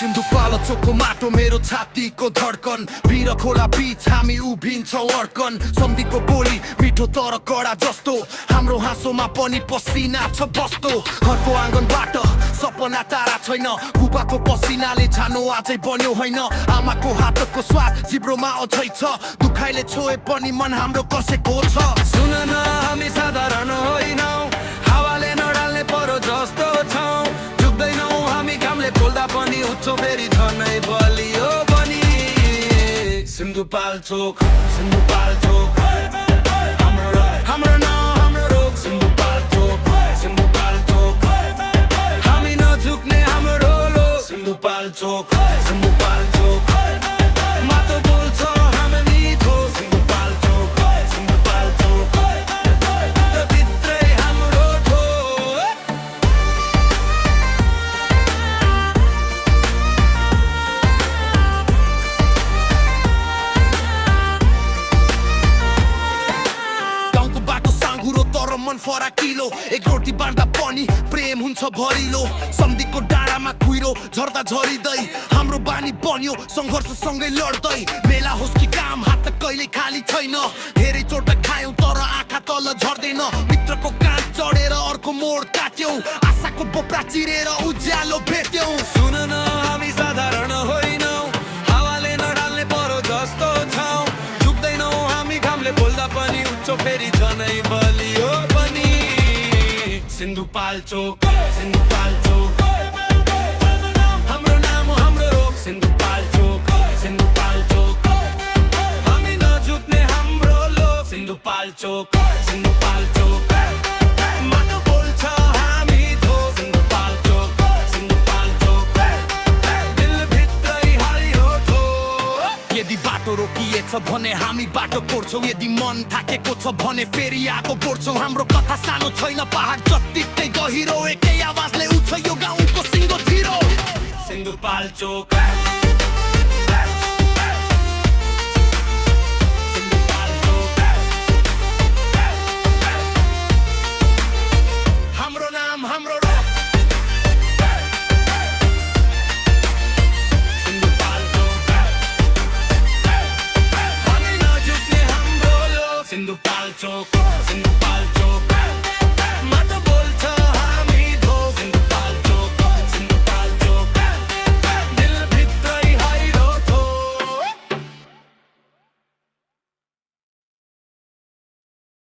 सिन्धुपाल्चोकको माटो मेरो छातीको धड्कन वीर खोला बीच हामी उभिन्छौँ अर्कन सन्धिको गोली मिठो तर कडा जस्तो हाम्रो हाँसोमा पनि पसिना छ बस्तो घरको आँगनबाट सपना तारा छैन बुबाको पसिनाले छानो अझै बन्यो होइन आमाको हातको स्वाद जिब्रोमा अझै छ दुखाइले छोए पनि मन हाम्रो कसेको छ सुन न हामी साधारण होइनौ हावाले नडाल्ने परो जस्तो छौं झुक्दैनौ हामी घामले पोल्दा पनि उठ्छौं फेरि झनै बलियो बनी सिन्धुपाल्चोक सिन्धुपाल्चोक हाम्रो नाउँ हाम्रो रोग सिन्धुपाल्चोक सिन्धुपाल्चोक हामी नझुक्ने हाम्रो लोक सिन्धुपाल्चोक सिन्धुपाल्चोक माटो बोल्छ हामी मिठो सिन्धुपाल्चोक सिन्धुपाल्चोक भित्रै हाम्रो ठोक गाउँको बाटो साँघुरो तर मन फराकिलो एक रोटी बाँड्दा पनि प्रेम हुन्छ भरिलो सम्धिको डाँडामा कुहिरो झर्दा झरिँदै हाम्रो बानी बन्यो सङ्घर्षसँगै लड्दै मेला होस् कि काम हात त कहिले खाली छैन धेरै चोट खायौँ तर आँखा तल झर्दैन मित्रको काँध चढेर अर्को मोड काट्यौँ आशाको बोप्रा चिरेर उज्यालो भेट्यौँ सुन न हामी साधारण होइनौ हावाले नडाल्ने परो जस्तो छौं झुक्दैनौ हामी घामले पोल्दा पनि उठ्छौं फेरि झनै बलियो बनी सिन्धुपाल्चोक सिन्धुपाल्चोक हाम्रो नाम हाम्रो रोग सिन्धुपाल्चोक सिन्धुपाल्चोक हामी नझुक्ने हाम्रो लोक सिन्धुपाल्चोक सिन्धुपाल्चोक माटो बोल्छ हामी थो सिन्धुपाल्चोक सिन्धुपाल्चोक दिलभित्रै हरियो ठोक यदि बाटो रोकिएछ भने हामी बाटो कोर्छौँ यदि मन थाकेको छ भने फेरि आगो बोड्छौँ हाम्रो कथा सानो छैन पहाड जत्तिकै गहिरो एकै आवाजले उठ्छ यो गाउँको सिङ्गो धिरो सिन्धुपाल्चोक हाम्रो नाम हाम्रो रोग सिन्धुपाल्चोक हामी नझुक्ने हाम्रो लोक सिन्धुपाल्चोक